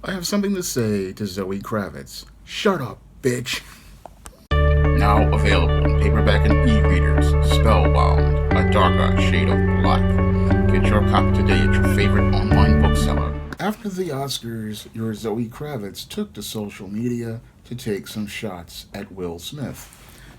I have something to say to Zoe Kravitz. Shut up, bitch. Now available in paperback and e-readers, Spellbound, A Darker Shade of Black. Get your copy today at your favorite online bookseller. After the Oscars, your Zoe Kravitz took to social media to take some shots at Will Smith.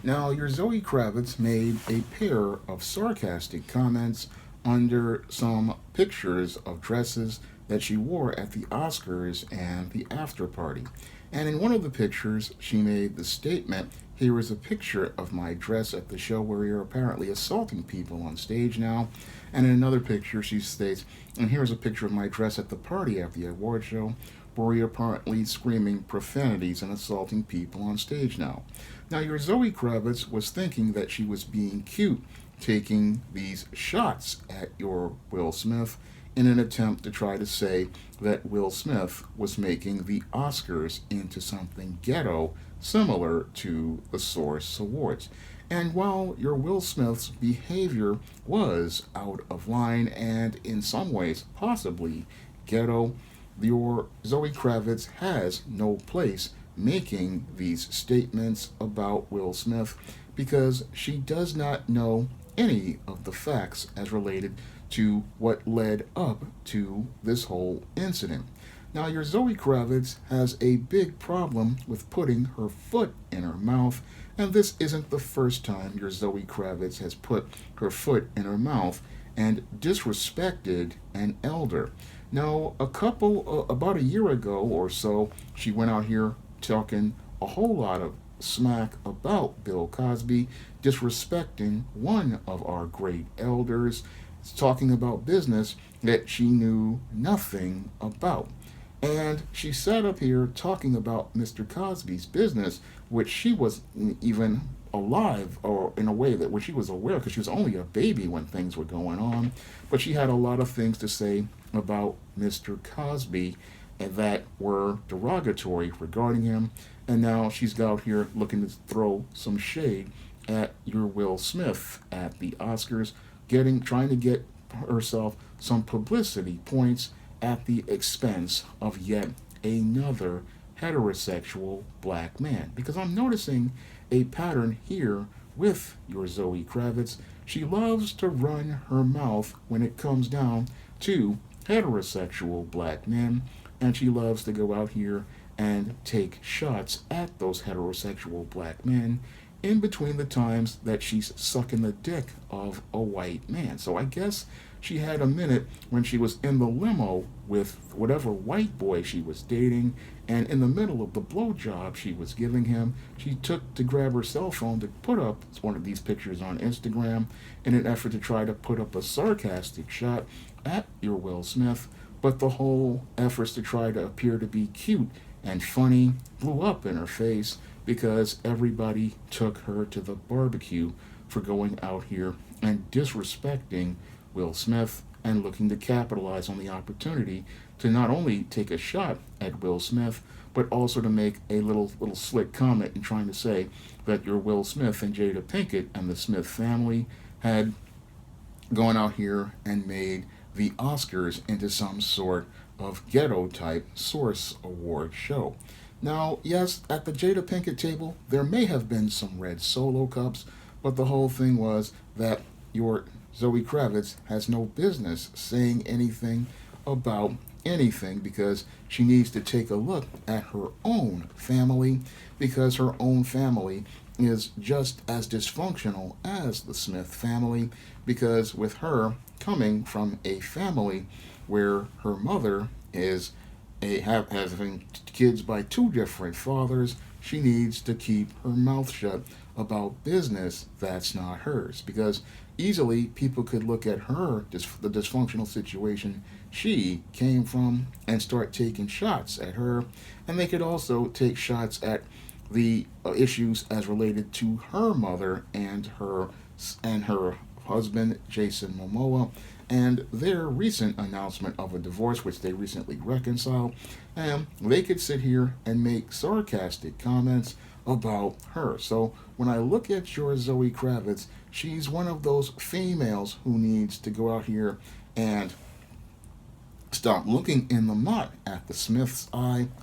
Now, your Zoe Kravitz made a pair of sarcastic comments under some pictures of dresses that she wore at the Oscars and the after party. And in one of the pictures, she made the statement, "Here is a picture of my dress at the show where you're apparently assaulting people on stage now." And in another picture, she states, "And here's a picture of my dress at the party at the award show where you're apparently screaming profanities and assaulting people on stage now." Now, your Zoe Kravitz was thinking that she was being cute, taking these shots at your Will Smith in an attempt to try to say that Will Smith was making the Oscars into something ghetto similar to the Source Awards. And while your Will Smith's behavior was out of line and in some ways possibly ghetto, your Zoe Kravitz has no place making these statements about Will Smith because she does not know any of the facts as related to what led up to this whole incident. Now, your Zoe Kravitz has a big problem with putting her foot in her mouth, and this isn't the first time your Zoe Kravitz has put her foot in her mouth and disrespected an elder. Now, about a year ago or so, she went out here talking a whole lot of smack about Bill Cosby, disrespecting one of our great elders, talking about business that she knew nothing about. And she sat up here talking about Mr. Cosby's business, which she wasn't even alive, or in a way that which she was aware, because she was only a baby when things were going on. But she had a lot of things to say about Mr. Cosby and that were derogatory regarding him. And now she's out here looking to throw some shade at your Will Smith at the Oscars, trying to get herself some publicity points at the expense of yet another heterosexual black man. Because I'm noticing a pattern here with your Zoe Kravitz. She loves to run her mouth when it comes down to heterosexual black men, and she loves to go out here and take shots at those heterosexual black men in between the times that she's sucking the dick of a white man. So I guess she had a minute when she was in the limo with whatever white boy she was dating, and in the middle of the blowjob she was giving him, she took to grab her cell phone to put up one of these pictures on Instagram in an effort to try to put up a sarcastic shot at your Will Smith. But the whole efforts to try to appear to be cute and funny blew up in her face because everybody took her to the barbecue for going out here and disrespecting Will Smith and looking to capitalize on the opportunity to not only take a shot at Will Smith, but also to make a little slick comment and trying to say that your Will Smith and Jada Pinkett and the Smith family had gone out here and made the Oscars into some sort of ghetto type Source Award show. Now, yes, at the Jada Pinkett table, there may have been some red Solo cups, but the whole thing was that your Zoe Kravitz has no business saying anything about anything because she needs to take a look at her own family, because her own family is just as dysfunctional as the Smith family, because with her coming from a family where her mother is having kids by two different fathers, she needs to keep her mouth shut about business that's not hers, because easily people could look at her, the dysfunctional situation she came from, and start taking shots at her, and they could also take shots at the issues as related to her mother and her husband Jason Momoa and their recent announcement of a divorce, which they recently reconciled. And they could sit here and make sarcastic comments about her. So when I look at your Zoe Kravitz, she's one of those females who needs to go out here and stop looking in the knot at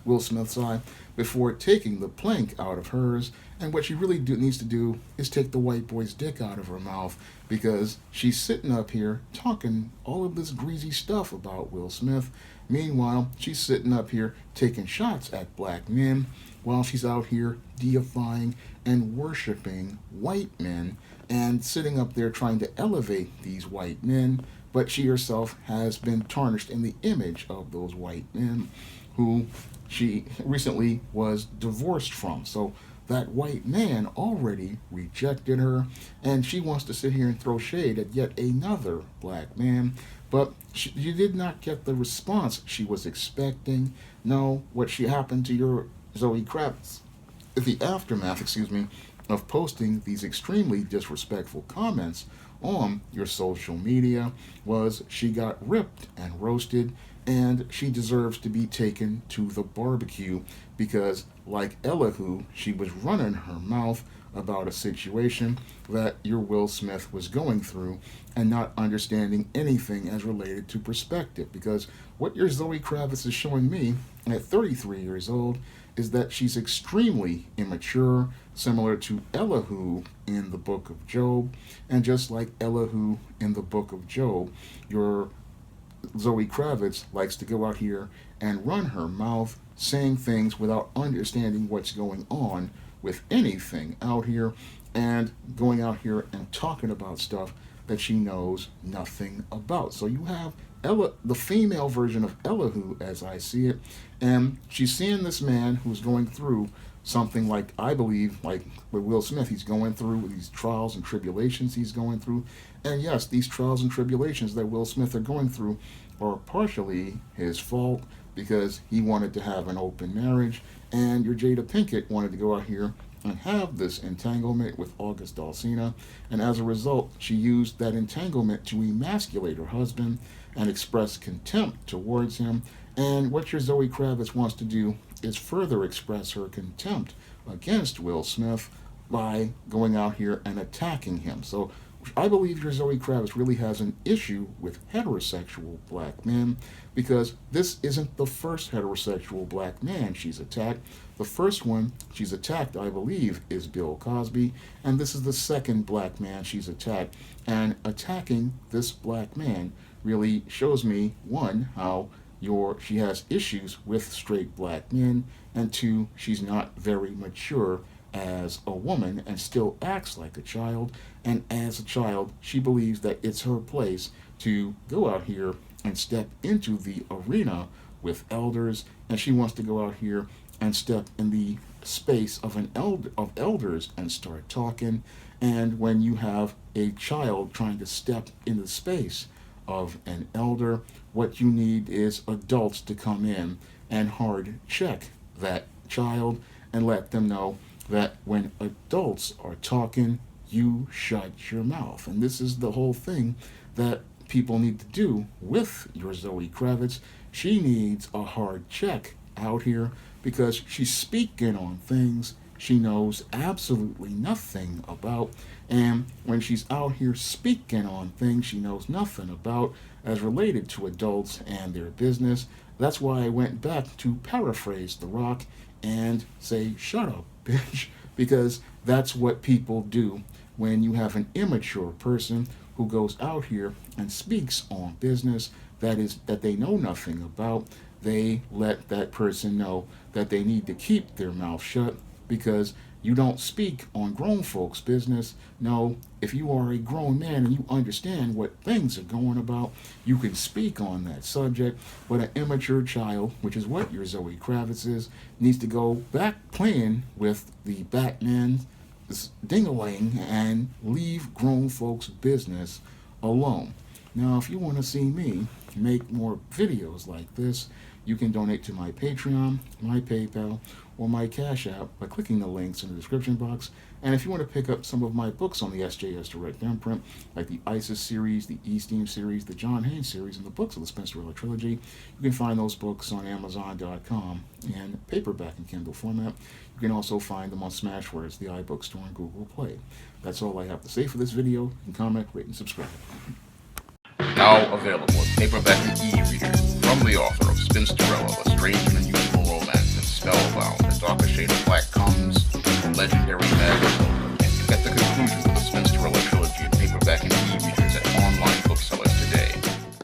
Will Smith's eye, before taking the plank out of hers. And what she really needs to do is take the white boy's dick out of her mouth, because she's sitting up here talking all of this greasy stuff about Will Smith. Meanwhile, she's sitting up here taking shots at black men while she's out here deifying and worshiping white men and sitting up there trying to elevate these white men. But she herself has been tarnished in the image of those white men who she recently was divorced from. So that white man already rejected her, and she wants to sit here and throw shade at yet another black man. But she did not get the response she was expecting. No, what happened to your Zoe Kravitz, the aftermath, of posting these extremely disrespectful comments on your social media, was she got ripped and roasted, and she deserves to be taken to the barbecue, because like Elihu, she was running her mouth about a situation that your Will Smith was going through and not understanding anything as related to perspective. Because what your Zoe Kravitz is showing me at 33 years old is that she's extremely immature, similar to Elihu in the book of Job. And just like Elihu in the book of Job, your Zoe Kravitz likes to go out here and run her mouth, saying things without understanding what's going on with anything out here, and going out here and talking about stuff that she knows nothing about. So you have the female version of Elihu, as I see it, and she's seeing this man who's going through something like, I believe, like with Will Smith, he's going through with these trials and tribulations he's going through. And yes, these trials and tribulations that Will Smith are going through are partially his fault, because he wanted to have an open marriage, and your Jada Pinkett wanted to go out here and have this entanglement with August Alsina, and as a result, she used that entanglement to emasculate her husband and express contempt towards him. And what your Zoe Kravitz wants to do is further express her contempt against Will Smith by going out here and attacking him. So I believe your Zoe Kravitz really has an issue with heterosexual black men, because this isn't the first heterosexual black man she's attacked. The first one she's attacked, I believe, is Bill Cosby, and this is the second black man she's attacked. And attacking this black man really shows me, one, how she has issues with straight black men, and two, she's not very mature as a woman and still acts like a child. And as a child, she believes that it's her place to go out here and step into the arena with elders, and she wants to go out here and step in the space of elders and start talking. And when you have a child trying to step in the space of an elder, what you need is adults to come in and hard check that child and let them know that when adults are talking, you shut your mouth. And this is the whole thing that people need to do with your Zoe Kravitz. She needs a hard check out here, because she's speaking on things she knows absolutely nothing about. And when she's out here speaking on things she knows nothing about as related to adults and their business, that's why I went back to paraphrase The Rock and say, shut up, bitch, because that's what people do when you have an immature person who goes out here and speaks on business that they know nothing about. They let that person know that they need to keep their mouth shut, because you don't speak on grown folks' business. No, if you are a grown man and you understand what things are going about, you can speak on that subject. But an immature child, which is what your Zoe Kravitz is, needs to go back playing with the Batman ding-a-ling and leave grown folks' business alone. Now, if you want to see me make more videos like this, you can donate to my Patreon, my PayPal, or my Cash App by clicking the links in the description box. And if you want to pick up some of my books on the SJS Direct imprint, like the ISIS series, the E-Steam series, the John Haynes series, and the books of the Spencerella trilogy, you can find those books on Amazon.com in paperback and Kindle format. You can also find them on Smashwords, the iBook Store, and Google Play. That's all I have to say for this video. You can comment, rate, and subscribe. Now available in paperback and e-reader from I'm the author of Spinsterella, A Strange and Unusual